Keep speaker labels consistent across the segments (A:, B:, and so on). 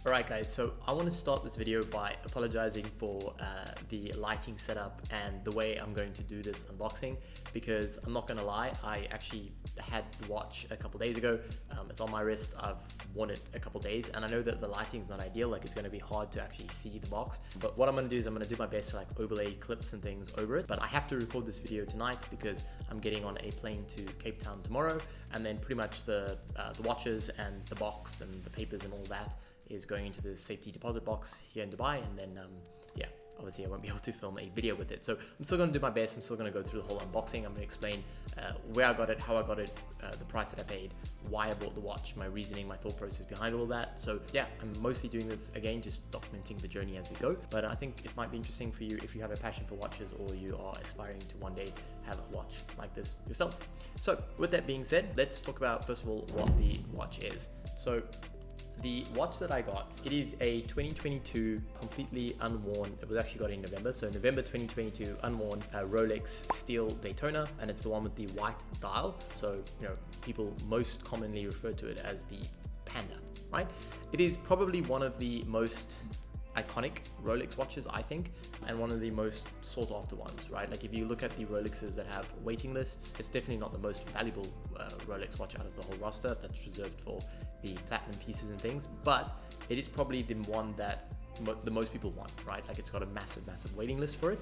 A: Alright guys, so I want to start this video by apologizing for the lighting setup and the way I'm going to do this unboxing, because I'm not gonna lie, I actually had the watch a couple days ago. It's on my wrist, I've worn it a couple days, and I know that the lighting is not ideal, like it's going to be hard to actually see the box, but what I'm going to do is I'm going to do my best to like overlay clips and things over it. But I have to record this video tonight because I'm getting on a plane to Cape Town tomorrow, and then pretty much the watches and the box and the papers and all that is going into the safety deposit box here in Dubai, and then yeah, obviously I won't be able to film a video with it. So I'm still going to do my best. I'm still going to go through the whole unboxing. I'm going to explain where I got it, how I got it, the price that I paid, why I bought the watch, my reasoning, my thought process behind all that. So yeah, I'm mostly doing this again, just documenting the journey as we go. But I think it might be interesting for you if you have a passion for watches or you are aspiring to one day have a watch like this yourself. So with that being said, let's talk about first of all what the watch is. So the watch that I got, it is a 2022 completely unworn, it was actually got in November, so November 2022 unworn Rolex steel Daytona, and it's the one with the white dial. So, you know, people most commonly refer to it as the Panda, right? It is probably one of the most iconic Rolex watches, I think, and one of the most sought after ones, right? Like if you look at the Rolexes that have waiting lists, it's definitely not the most valuable Rolex watch out of the whole roster that's reserved for the platinum pieces and things, but it is probably the one that the most people want, right? Like it's got a massive waiting list for it.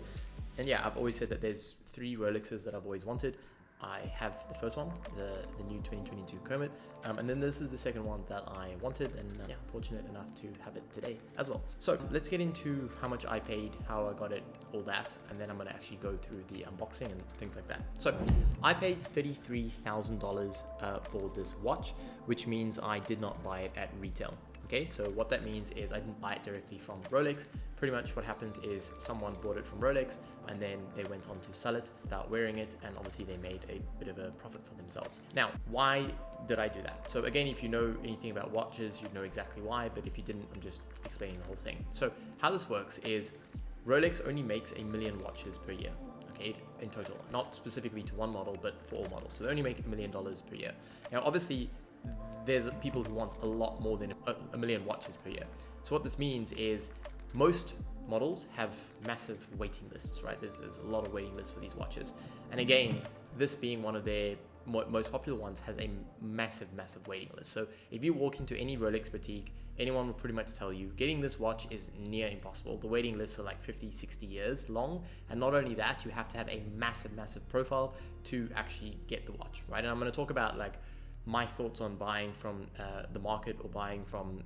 A: And yeah, I've always said that there's 3 Rolexes that I've always wanted. I have the first one, the new 2022 Courtne, and then this is the second one that I wanted, and yeah, fortunate enough to have it today as well. So let's get into how much I paid, how I got it, all that, and then I'm gonna actually go through the unboxing and things like that. So I paid $33,000 for this watch, which means I did not buy it at retail. Okay, so what that means is I didn't buy it directly from Rolex. Pretty much what happens is someone bought it from Rolex and then they went on to sell it without wearing it, and obviously they made a bit of a profit for themselves. Now, why did I do that? So again, if you know anything about watches, you'd know exactly why, but if you didn't, I'm just explaining the whole thing. So how this works is Rolex only makes 1 million watches per year, okay, in total, not specifically to one model, but for all models. So they only make $1 million per year. Now, obviously, there's people who want a lot more than 1 million watches per year. So what this means is most models have massive waiting lists, right? There's a lot of waiting lists for these watches. And again, this being one of their most popular ones has a massive waiting list. So if you walk into any Rolex boutique, anyone will pretty much tell you getting this watch is near impossible. The waiting lists are like 50, 60 years long. And not only that, you have to have a massive profile to actually get the watch, right? And I'm going to talk about like my thoughts on buying from the market or buying from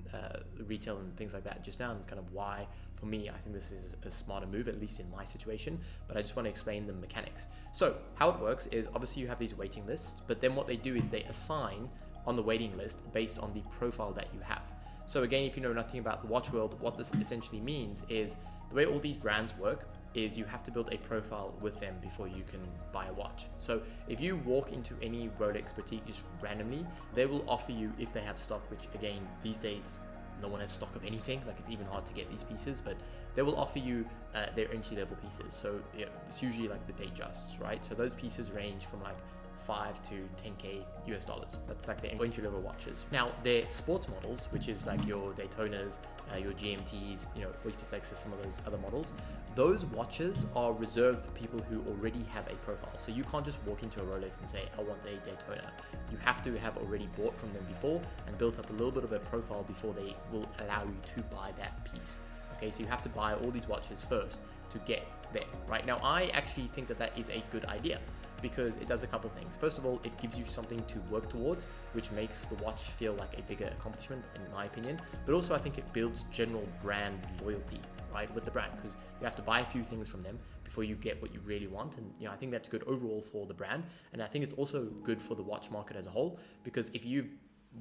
A: retail and things like that just now, and kind of why for me I think this is a smarter move, at least in my situation. But I just want to explain the mechanics. So how it works is obviously you have these waiting lists, but then what they do is they assign on the waiting list based on the profile that you have. So again, if you know nothing about the watch world, what this essentially means is the way all these brands work is you have to build a profile with them before you can buy a watch. So if you walk into any Rolex boutique just randomly, they will offer you, if they have stock, which again, these days, no one has stock of anything, like it's even hard to get these pieces, but they will offer you their entry level pieces. So yeah, it's usually like the Datejust, right? So those pieces range from like 5 to 10K US dollars. That's like the entry level watches. Now their sports models, which is like your Daytonas, your GMTs, you know, Oyster Flexes, some of those other models, those watches are reserved for people who already have a profile. So you can't just walk into a Rolex and say, I want a Daytona. You have to have already bought from them before and built up a little bit of a profile before they will allow you to buy that piece. Okay, so you have to buy all these watches first to get there, right? Now, I actually think that that is a good idea because it does a couple things. First of all, it gives you something to work towards, which makes the watch feel like a bigger accomplishment, in my opinion. But also, I think it builds general brand loyalty, right, with the brand, because you have to buy a few things from them before you get what you really want. And you know, I think that's good overall for the brand. And I think it's also good for the watch market as a whole, because if you've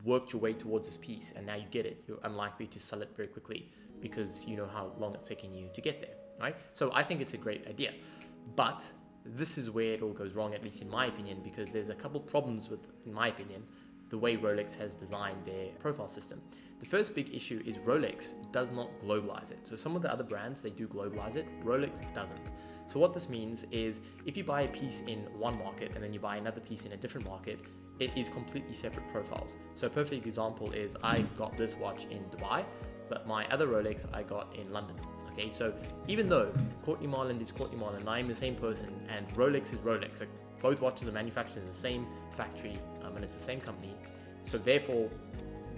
A: worked your way towards this piece and now you get it, you're unlikely to sell it very quickly because you know how long it's taking you to get there, right? So I think it's a great idea. But this is where it all goes wrong, at least in my opinion, because there's a couple problems with, in my opinion, the way Rolex has designed their profile system. The first big issue is Rolex does not globalize it. So some of the other brands, they do globalize it. Rolex doesn't. So what this means is if you buy a piece in one market and then you buy another piece in a different market, it is completely separate profiles. So a perfect example is I got this watch in Dubai, but my other Rolex I got in London. Okay, so even though Courtne Marland is Courtne Marland, and I'm the same person, and Rolex is Rolex, like both watches are manufactured in the same factory, and it's the same company, so therefore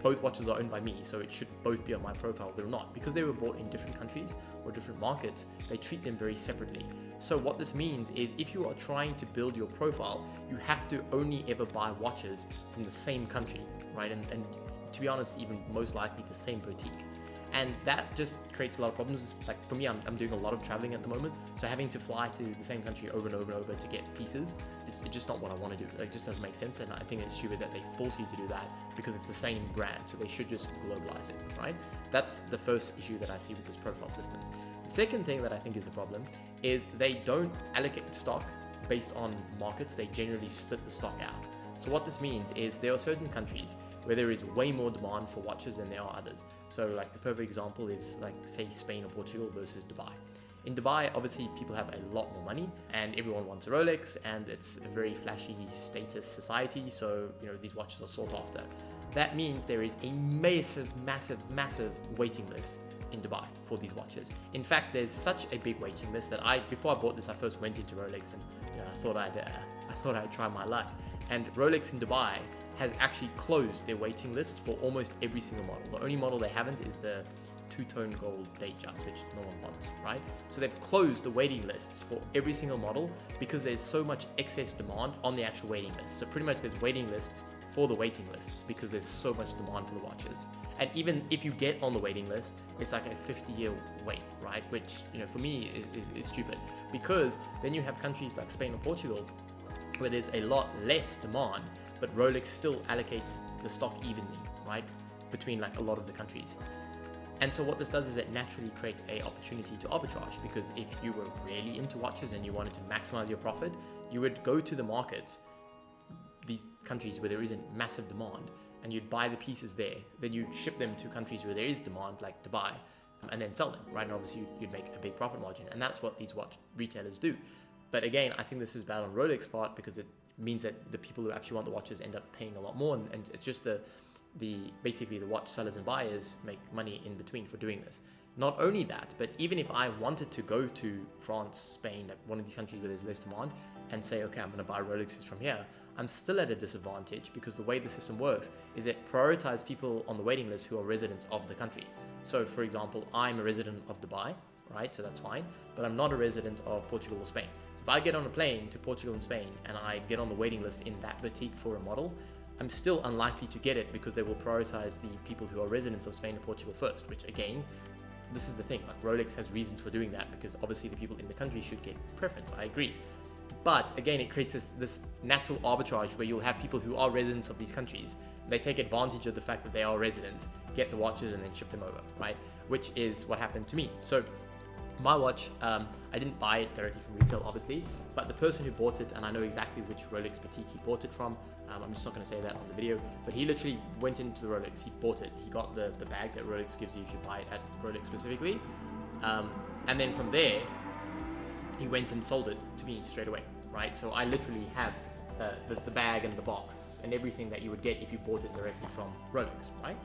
A: both watches are owned by me, so it should both be on my profile. They're not, because they were bought in different countries or different markets. They treat them very separately. So what this means is, if you are trying to build your profile, you have to only ever buy watches from the same country, right? And to be honest, even most likely the same boutique. And that just creates a lot of problems. Like for me, I'm doing a lot of traveling at the moment, so having to fly to the same country over and over and over to get pieces is just not what I want to do. Like, it just doesn't make sense, and I think it's stupid that they force you to do that, because it's the same brand, so they should just globalize it, right? That's the first issue that I see with this profile system. The second thing that I think is a problem is they don't allocate stock based on markets. They generally split the stock out. So what this means is, there are certain countries where there is way more demand for watches than there are others. So like a perfect example is, like, say Spain or Portugal versus Dubai. In Dubai, obviously people have a lot more money and everyone wants a Rolex, and it's a very flashy status society, so these watches are sought after. That means there is a massive waiting list in Dubai for these watches. In fact, there's such a big waiting list that before I bought this, I first went into Rolex, and I thought I'd try my luck. And Rolex in Dubai has actually closed their waiting list for almost every single model. The only model they haven't is the two-tone gold Datejust, which no one wants, right? So they've closed the waiting lists for every single model because there's so much excess demand on the actual waiting list. So pretty much there's waiting lists for the waiting lists because there's so much demand for the watches. And even if you get on the waiting list, it's like a 50-year wait, right? Which, for me is stupid, because then you have countries like Spain or Portugal where there's a lot less demand, but Rolex still allocates the stock evenly, right, between like a lot of the countries. And so what this does is it naturally creates a opportunity to arbitrage, because if you were really into watches and you wanted to maximize your profit, you would go to the markets, these countries where there isn't massive demand, and you'd buy the pieces there. Then you'd ship them to countries where there is demand, like Dubai, and then sell them, right? And obviously you'd make a big profit margin, and that's what these watch retailers do. But again, I think this is bad on Rolex part, because it means that the people who actually want the watches end up paying a lot more, and it's just basically the watch sellers and buyers make money in between for doing this. Not only that, but even if I wanted to go to France, Spain, like one of these countries where there's less demand, and say, okay, I'm going to buy Rolexes from here, I'm still at a disadvantage, because the way the system works is it prioritizes people on the waiting list who are residents of the country. So for example, I'm a resident of Dubai, right? So that's fine, but I'm not a resident of Portugal or Spain. So if I get on a plane to Portugal and Spain and I get on the waiting list in that boutique for a model, I'm still unlikely to get it, because they will prioritize the people who are residents of Spain and Portugal first, which again, this is the thing, like Rolex has reasons for doing that, because obviously the people in the country should get preference, I agree. But again, it creates this natural arbitrage where you'll have people who are residents of these countries. They take advantage of the fact that they are residents, get the watches and then ship them over, right? Which is what happened to me. So my watch, I didn't buy it directly from retail, obviously, but the person who bought it, and I know exactly which Rolex boutique he bought it from, I'm just not going to say that on the video, but he literally went into the Rolex, he bought it, he got the bag that Rolex gives you if you buy it at Rolex specifically, and then from there, he went and sold it to me straight away, right? So I literally have the bag and the box and everything that you would get if you bought it directly from Rolex, right?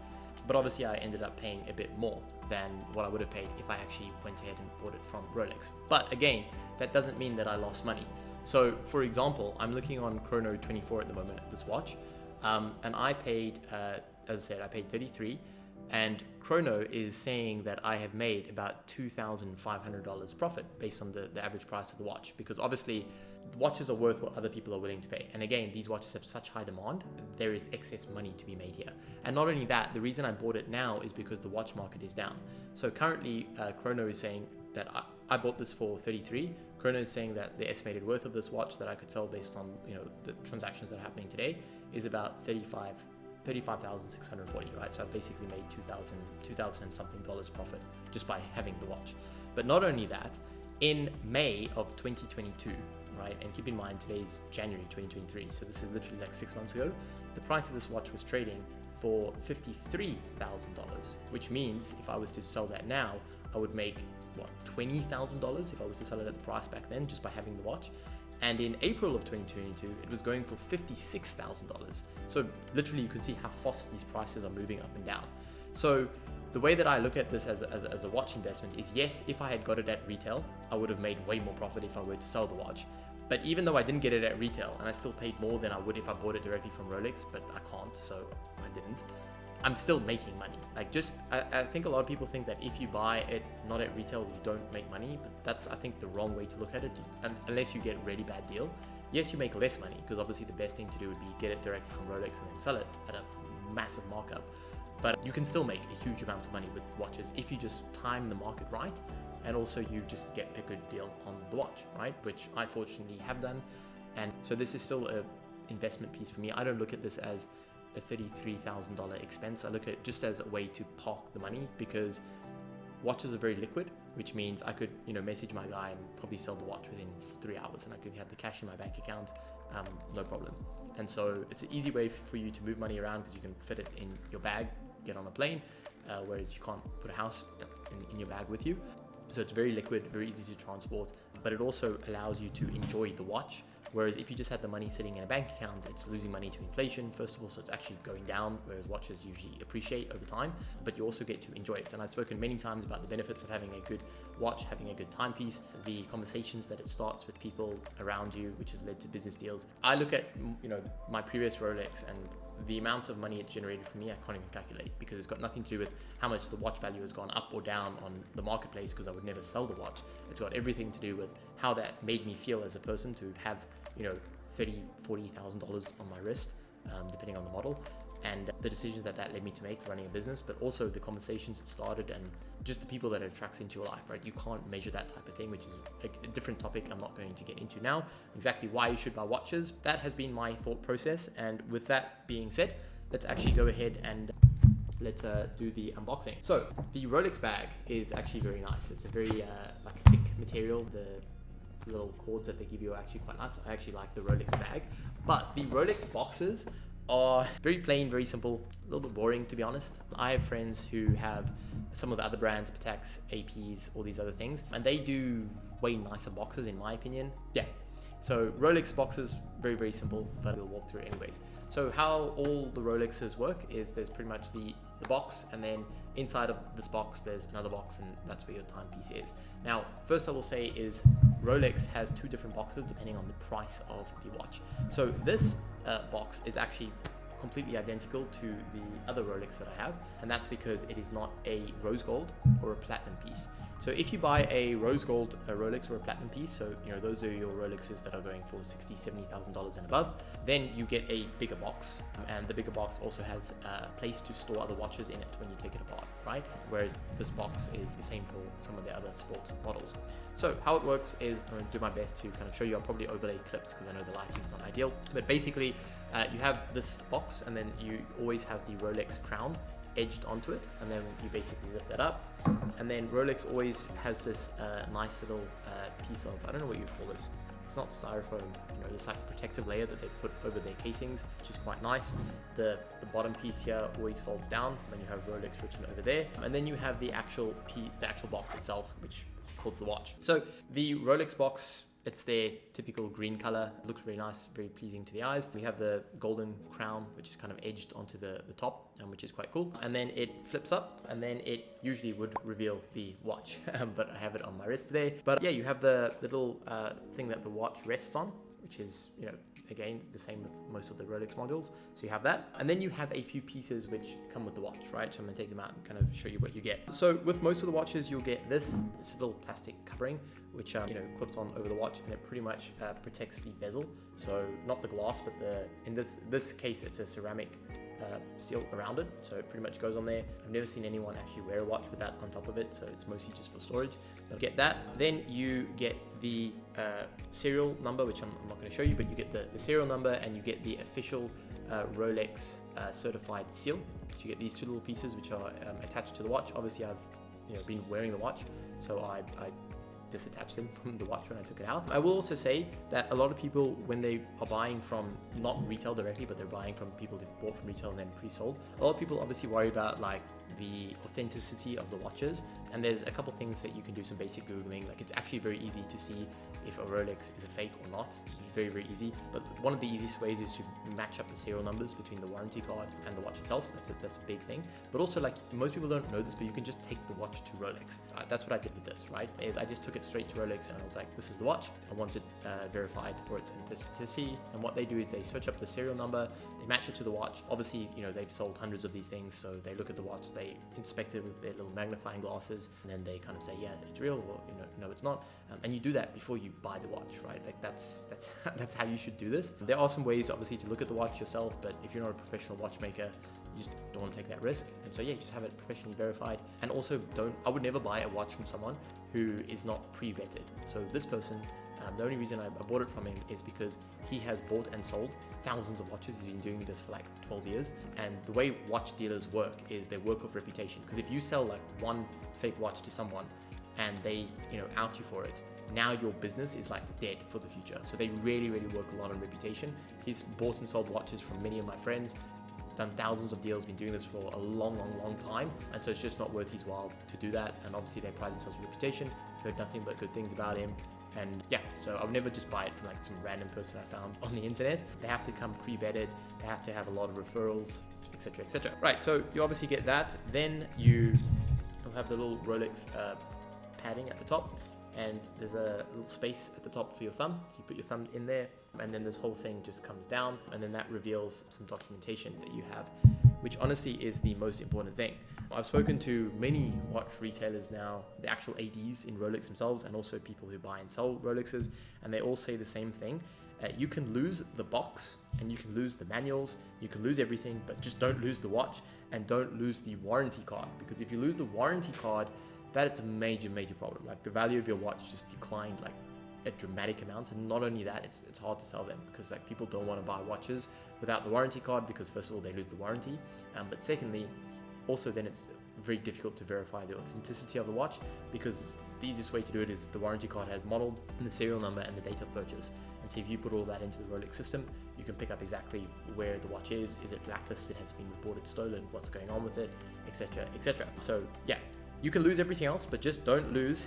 A: But obviously I ended up paying a bit more than what I would have paid if I actually went ahead and bought it from Rolex. But again, that doesn't mean that I lost money. So for example, I'm looking on Chrono 24 at the moment at this watch, and I paid, as I said, I paid 33, and Chrono is saying that I have made about $2,500 profit based on the average price of the watch, because obviously watches are worth what other people are willing to pay. And again, these watches have such high demand, there is excess money to be made here. And not only that, the reason I bought it now is because the watch market is down. So currently, Chrono is saying that I bought this for 33. Chrono is saying that the estimated worth of this watch that I could sell based on the transactions that are happening today is about $35,640, right? So I basically made $2,000 and something profit just by having the watch. But not only that, in May of 2022, right? And keep in mind, today's January 2023, so this is literally like 6 months ago, the price of this watch was trading for $53,000, which means if I was to sell that now, I would make, what, $20,000 if I was to sell it at the price back then, just by having the watch. And in April of 2022, it was going for $56,000. So literally you can see how fast these prices are moving up and down. So the way that I look at this as a watch investment is, yes, if I had got it at retail, I would have made way more profit if I were to sell the watch. But even though I didn't get it at retail, and I still paid more than I would if I bought it directly from Rolex, but I can't, so I didn't, I'm still making money. Like, I think a lot of people think that if you buy it not at retail, you don't make money, but that's, I think, the wrong way to look at it, unless you get a really bad deal. Yes, you make less money, because obviously the best thing to do would be get it directly from Rolex and then sell it at a massive markup. But you can still make a huge amount of money with watches if you just time the market right, and also you just get a good deal on the watch, right? Which I fortunately have done. And so this is still a investment piece for me. I don't look at this as a $33,000 expense. I look at it just as a way to park the money, because watches are very liquid, which means I could, message my guy and probably sell the watch within 3 hours, and I could have the cash in my bank account, no problem. And so it's an easy way for you to move money around, because you can fit it in your bag, get on a plane, whereas you can't put a house in your bag with you. So it's very liquid, very easy to transport, but it also allows you to enjoy the watch. Whereas if you just had the money sitting in a bank account, it's losing money to inflation, first of all, so it's actually going down, whereas watches usually appreciate over time, but you also get to enjoy it. And I've spoken many times about the benefits of having a good watch, having a good timepiece, the conversations that it starts with people around you, which has led to business deals. I look at, my previous Rolex, and the amount of money it generated for me, I can't even calculate, because it's got nothing to do with how much the watch value has gone up or down on the marketplace, because I would never sell the watch. It's got everything to do with how that made me feel as a person to have, $30,000, $40,000 on my wrist, depending on the model, and the decisions that led me to make running a business, but also the conversations it started and just the people that it attracts into your life, right? You can't measure that type of thing, which is a different topic I'm not going to get into now, exactly why you should buy watches. That has been my thought process. And with that being said, let's actually go ahead and let's do the unboxing. So the Rolex bag is actually very nice. It's a very thick material. The little cords that they give you are actually quite nice. I actually like the Rolex bag, but the Rolex boxes are very plain, very simple, a little bit boring, to be honest. I have friends who have some of the other brands, Pateks, APs, all these other things, and they do way nicer boxes in my opinion. Yeah, so Rolex boxes, very, very simple, but we'll walk through it anyways. So how all the Rolexes work is there's pretty much the box, and then inside of this box there's another box, and that's where your timepiece is. Now, first I will say is Rolex has two different boxes depending on the price of the watch. So this box is actually completely identical to the other Rolex that I have, and that's because it is not a rose gold or a platinum piece. So if you buy a rose gold Rolex or a platinum piece, so those are your Rolexes that are going for $60,000, $70,000 and above, then you get a bigger box, and the bigger box also has a place to store other watches in it when you take it apart, right? Whereas this box is the same for some of the other sports models. So how it works is, I'm going to do my best to kind of show you. I'll probably overlay clips because I know the lighting is not ideal, but basically you have this box, and then you always have the Rolex crown edged onto it, and then you basically lift that up, and then Rolex always has this nice little piece of, I don't know what you call this, it's not styrofoam, this like protective layer that they put over their casings, which is quite nice. The bottom piece here always folds down, then you have Rolex written over there, and then you have the actual box itself, which holds the watch. So the Rolex box, it's their typical green color. It looks really nice, very pleasing to the eyes. We have the golden crown, which is kind of edged onto the top, which is quite cool. And then it flips up, and then it usually would reveal the watch, but I have it on my wrist today. But yeah, you have the little thing that the watch rests on, which is, again, the same with most of the Rolex modules. So you have that. And then you have a few pieces which come with the watch, right? So I'm gonna take them out and kind of show you what you get. So with most of the watches, you'll get this little plastic covering, which clips on over the watch, and it pretty much protects the bezel. So not the glass, but in this case, it's a ceramic steel around it, so it pretty much goes on there. I've never seen anyone actually wear a watch with that on top of it, so it's mostly just for storage. But get that. Then you get the serial number, which I'm not going to show you, but you get the serial number, and you get the official Rolex certified seal. So you get these two little pieces which are attached to the watch. Obviously, I've been wearing the watch, so I disattach them from the watch when I took it out. I will also say that a lot of people, when they are buying from not retail directly, but they're buying from people who've bought from retail and then pre-sold, a lot of people obviously worry about like the authenticity of the watches. And there's a couple things that you can do some basic Googling. Like it's actually very easy to see if a Rolex is a fake or not. It's very, very easy. But one of the easiest ways is to match up the serial numbers between the warranty card and the watch itself. That's a big thing. But also, like, most people don't know this, but you can just take the watch to Rolex. That's what I did with this, right? Is I just took it straight to Rolex and I was like, this is the watch. I want it verified for its authenticity. And what they do is they search up the serial number, they match it to the watch. Obviously, you know, they've sold hundreds of these things, so they look at the watch, they inspect it with their little magnifying glasses, and then they kind of say, yeah, it's real, or you know, no, it's not. And you do that before you buy the watch, right? Like that's how you should do this. There are some ways, obviously, to look at the watch yourself, but if you're not a professional watchmaker, you just don't want to take that risk. And so yeah, just have it professionally verified. And also I would never buy a watch from someone who is not pre-vetted. So this person, the only reason I bought it from him is because he has bought and sold thousands of watches. He's been doing this for like 12 years. And the way watch dealers work is they work off reputation. Because if you sell like one fake watch to someone and they, you know, out you for it, now your business is like dead for the future. So they really, really work a lot on reputation. He's bought and sold watches from many of my friends, done thousands of deals, been doing this for a long time. And so it's just not worth his while to do that. And obviously they pride themselves on reputation. Heard nothing but good things about him. And yeah, so I would never just buy it from like some random person I found on the internet. They have to come pre-vetted, they have to have a lot of referrals, etc, etc. Right, so you obviously get that. Then you'll have the little Rolex padding at the top, and there's a little space at the top for your thumb. You put your thumb in there, and then this whole thing just comes down, and then that reveals some documentation that you have, which honestly is the most important thing. I've spoken to many watch retailers now, the actual ADs in Rolex themselves, and also people who buy and sell Rolexes, and they all say the same thing. You can lose the box, and you can lose the manuals, you can lose everything, but just don't lose the watch, and don't lose the warranty card. Because if you lose the warranty card, that's a major problem. Like the value of your watch just declined like a dramatic amount. And not only that, it's hard to sell them because like people don't want to buy watches without the warranty card, because first of all they lose the warranty, but secondly also then it's very difficult to verify the authenticity of the watch, because the easiest way to do it is the warranty card has the model and the serial number and the date of purchase. And so if you put all that into the Rolex system, you can pick up exactly where the watch is it blacklisted, has it been reported stolen, what's going on with it, etc, etc. So yeah, you can lose everything else, but just don't lose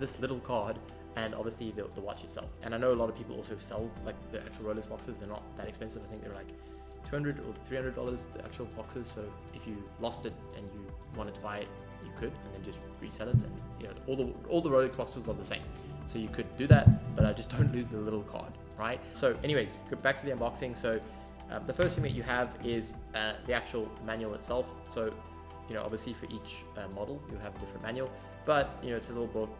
A: this little card, and obviously the watch itself. And I know a lot of people also sell like the actual Rolex boxes. They're not that expensive. I think they're like $200 or $300, the actual boxes. So if you lost it and you wanted to buy it, you could, and then just resell it. And you know, all the Rolex boxes are the same, so you could do that, but just don't lose the little card, right? So anyways, go back to the unboxing. So the first thing that you have is the actual manual itself. So you know, obviously for each model you have a different manual, but you know, it's a little book,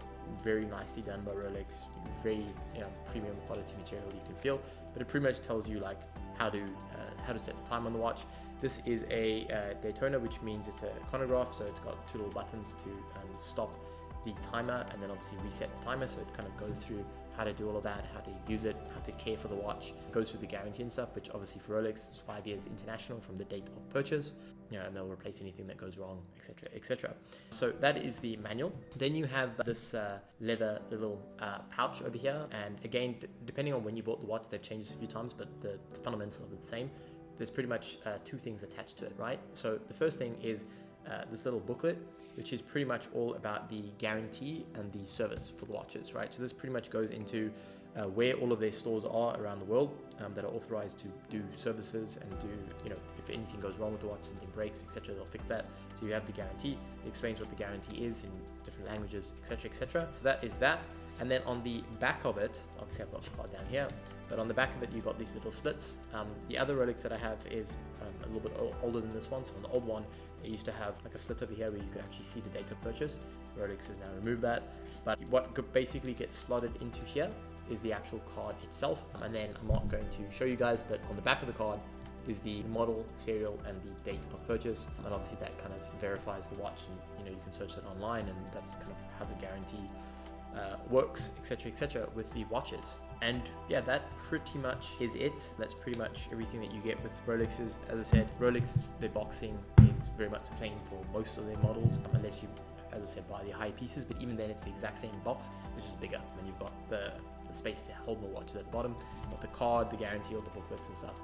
A: very nicely done by Rolex, very, you know, premium quality material you can feel, but it pretty much tells you like how to set the time on the watch. This is a Daytona, which means it's a chronograph, so it's got two little buttons to stop the timer and then obviously reset the timer. So it kind of goes through how to do all of that, how to use it, how to care for the watch. It goes through the guarantee and stuff, which obviously for Rolex is 5 years international from the date of purchase. You know, and they'll replace anything that goes wrong, etc, etc. So that is the manual. Then you have this leather little pouch over here, and again, depending on when you bought the watch, they've changed this a few times, but the fundamentals are the same. There's pretty much two things attached to it, right? So the first thing is this little booklet, which is pretty much all about the guarantee and the service for the watches, right? So this pretty much goes into where all of their stores are around the world that are authorized to do services and do, you know, if anything goes wrong with the watch, something breaks, etc, they'll fix that. So you have the guarantee. It explains what the guarantee is in different languages, etc, etc. So that is that. And then on the back of it, obviously I've got the card down here, but on the back of it, you've got these little slits. The other Rolex that I have is a little bit older than this one. So on the old one, they used to have like a slit over here where you could actually see the date of purchase. Rolex has now removed that. But what basically gets slotted into here is the actual card itself. And then I'm not going to show you guys, but on the back of the card is the model, serial, and the date of purchase. And obviously that kind of verifies the watch, and you know, you can search that online, and that's kind of how the guarantee works, etc, etc with the watches. And yeah, that pretty much is it. That's pretty much everything that you get with Rolexes. As I said, Rolex, their boxing is very much the same for most of their models, unless you as I said, buy the high pieces, but even then it's the exact same box, it's just bigger, and you've got the space to hold more watches at the bottom, but the card, the guarantee, all the booklets and stuff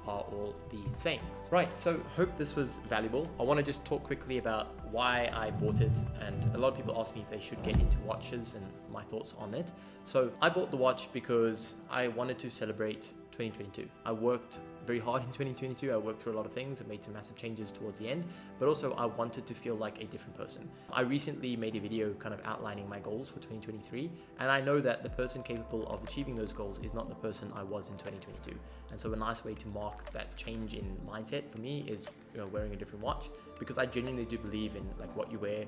A: are all the same. Right, so hope this was valuable. I want to just talk quickly about why I bought it, and a lot of people ask me if they should get into watches and my thoughts on it. So I bought the watch because I wanted to celebrate 2022. I worked very hard in 2022. I worked through a lot of things and made some massive changes towards the end, but also I wanted to feel like a different person. I recently made a video kind of outlining my goals for 2023, and I know that the person capable of achieving those goals is not the person I was in 2022. And so a nice way to mark that change in mindset for me is, wearing a different watch, because I genuinely do believe in like what you wear,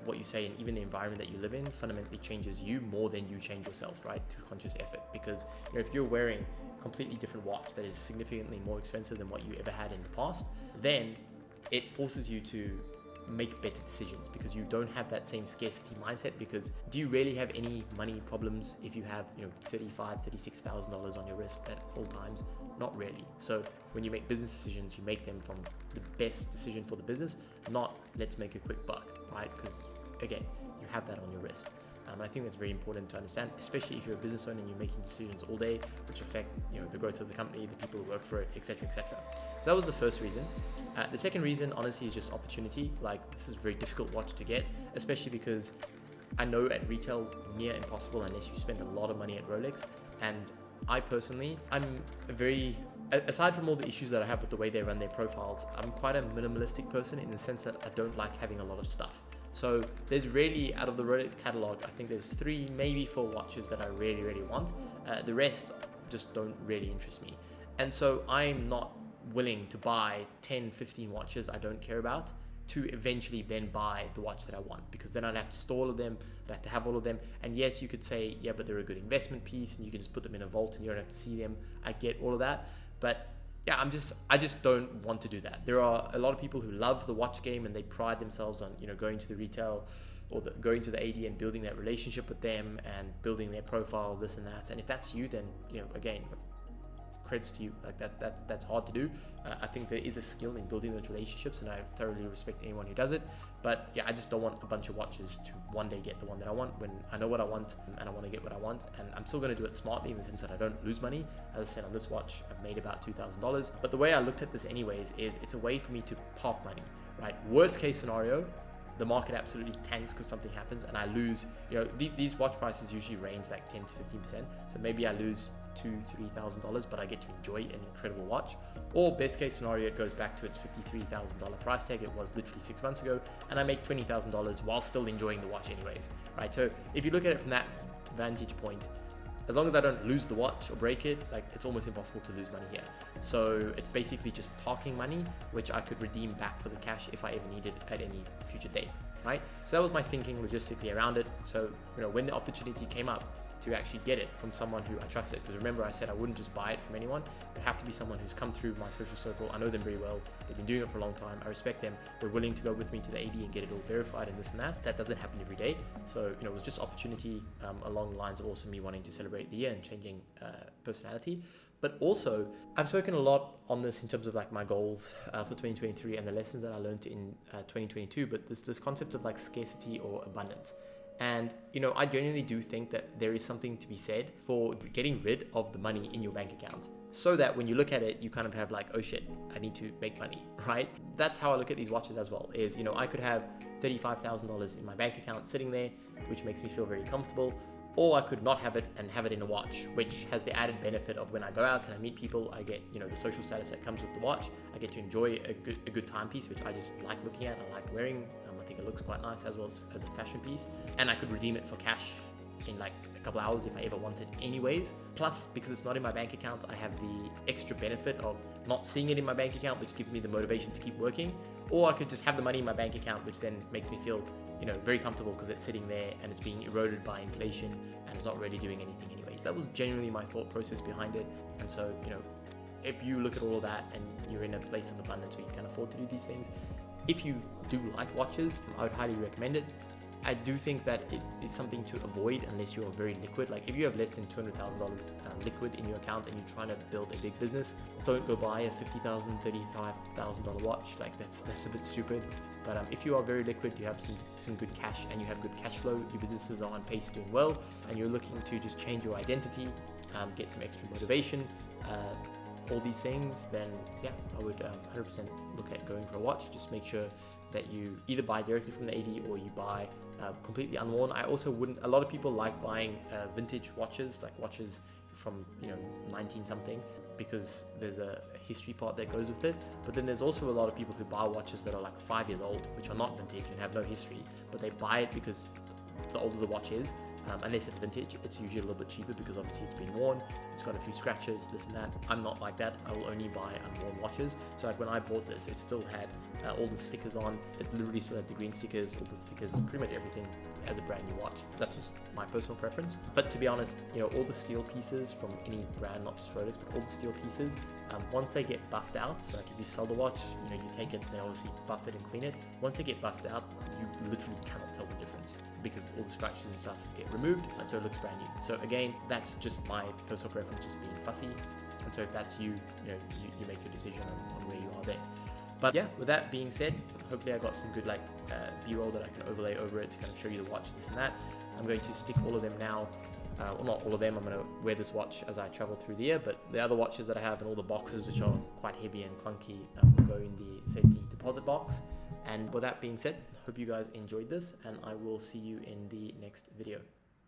A: what you say, and even the environment that you live in fundamentally changes you more than you change yourself, right? Through conscious effort. Because if you're wearing a completely different watch that is significantly more expensive than what you ever had in the past, then it forces you to make better decisions, because you don't have that same scarcity mindset. Because do you really have any money problems if you have $36,000 on your wrist at all times? Not really. So when you make business decisions, you make them from the best decision for the business, not let's make a quick buck, right? Because again, you have that on your wrist. I think that's very important to understand, especially if you're a business owner and you're making decisions all day, which affect the growth of the company, the people who work for it, etc., etc. So that was the first reason. The second reason, honestly, is just opportunity. Like, this is a very difficult watch to get, especially because I know at retail near impossible unless you spend a lot of money at Rolex. And I personally, aside from all the issues that I have with the way they run their profiles, I'm quite a minimalistic person in the sense that I don't like having a lot of stuff. So there's really, out of the Rolex catalog, I think there's 3, maybe 4 watches that I really, really want. The rest just don't really interest me. And so I'm not willing to buy 10, 15 watches I don't care about to eventually then buy the watch that I want, because then I'd have to store all of them, I'd have to have all of them. And yes, you could say, yeah, but they're a good investment piece and you can just put them in a vault and you don't have to see them. I get all of that. But yeah, I just don't want to do that. There are a lot of people who love the watch game and they pride themselves on, going to the retail or going to the AD and building that relationship with them and building their profile, this and that. And if that's you, then, again, creds to you. Like that's hard to do. I think there is a skill in building those relationships, and I thoroughly respect anyone who does it. But yeah, I just don't want a bunch of watches to one day get the one that I want, when I know what I want and I want to get what I want. And I'm still going to do it smartly in the sense that I don't lose money. As I said, on this watch, I've made about $2,000. But the way I looked at this anyways is it's a way for me to park money, right? Worst case scenario, the market absolutely tanks because something happens and I lose, these watch prices usually range like 10 to 15%. So maybe I lose $2,000-$3,000, but I get to enjoy an incredible watch. Or best case scenario, it goes back to its $53,000 price tag it was literally 6 months ago, and I make $20,000 while still enjoying the watch anyways, right? So if you look at it from that vantage point, as long as I don't lose the watch or break it, like, it's almost impossible to lose money here. So it's basically just parking money, which I could redeem back for the cash if I ever need it at any future date, right? So that was my thinking logistically around it. So, when the opportunity came up to actually get it from someone who I trusted, because remember I said I wouldn't just buy it from anyone. It would have to be someone who's come through my social circle. I know them very well. They've been doing it for a long time. I respect them. They're willing to go with me to the AD and get it all verified and this and that. That doesn't happen every day. So, it was just opportunity along the lines of also me wanting to celebrate the year and changing personality. But also, I've spoken a lot on this in terms of like my goals for 2023 and the lessons that I learned in 2022, but this concept of like scarcity or abundance. And, I genuinely do think that there is something to be said for getting rid of the money in your bank account, so that when you look at it, you kind of have like, oh shit, I need to make money, right? That's how I look at these watches as well, is, I could have $35,000 in my bank account sitting there, which makes me feel very comfortable. Or I could not have it and have it in a watch, which has the added benefit of when I go out and I meet people, I get, the social status that comes with the watch. I get to enjoy a good timepiece, which I just like looking at. I like wearing. I think it looks quite nice as well as a fashion piece. And I could redeem it for cash in like a couple hours if I ever wanted anyways. Plus, because it's not in my bank account, I have the extra benefit of not seeing it in my bank account, which gives me the motivation to keep working. Or I could just have the money in my bank account, which then makes me feel, very comfortable because it's sitting there and it's being eroded by inflation and it's not really doing anything anyways. That was genuinely my thought process behind it. And so, if you look at all of that and you're in a place of abundance where you can afford to do these things, if you do like watches, I would highly recommend it. I do think that it is something to avoid unless you're very liquid. Like if you have less than $200,000 liquid in your account and you're trying to build a big business, don't go buy a $50,000, $35,000 watch. Like that's a bit stupid. But if you are very liquid, you have some good cash and you have good cash flow, your businesses are on pace doing well, and you're looking to just change your identity, get some extra motivation, all these things, then yeah, I would 100% look at going for a watch. Just make sure that you either buy directly from the AD or you buy completely unworn. I also wouldn't, a lot of people like buying vintage watches, like watches from 19 something, because there's a history part that goes with it. But then there's also a lot of people who buy watches that are like 5 years old, which are not vintage and have no history, but they buy it because the older the watch is, unless it's vintage, it's usually a little bit cheaper because obviously it's been worn, it's got a few scratches, this and that. I'm not like that. I will only buy unworn watches. So like when I bought this, it still had all the stickers on. It literally still had the green stickers, all the stickers, pretty much everything as a brand new watch. That's just my personal preference. But to be honest, all the steel pieces from any brand, not just Rolex, but all the steel pieces, once they get buffed out, so like if you sell the watch, you take it, they obviously buff it and clean it. Once they get buffed out, you literally cannot tell the difference because all the scratches and stuff get removed, and so it looks brand new. So again, that's just my personal preference, just being fussy. And so if that's you, you make your decision on where you are there. But yeah, with that being said, hopefully I got some good B-roll that I can overlay over it to kind of show you the watch, this and that. I'm going to stick all of them now. Well, not all of them, I'm going to wear this watch as I travel through the year, but the other watches that I have and all the boxes, which are quite heavy and clunky, will go in the safety deposit box. And with that being said, hope you guys enjoyed this, and I will see you in the next video.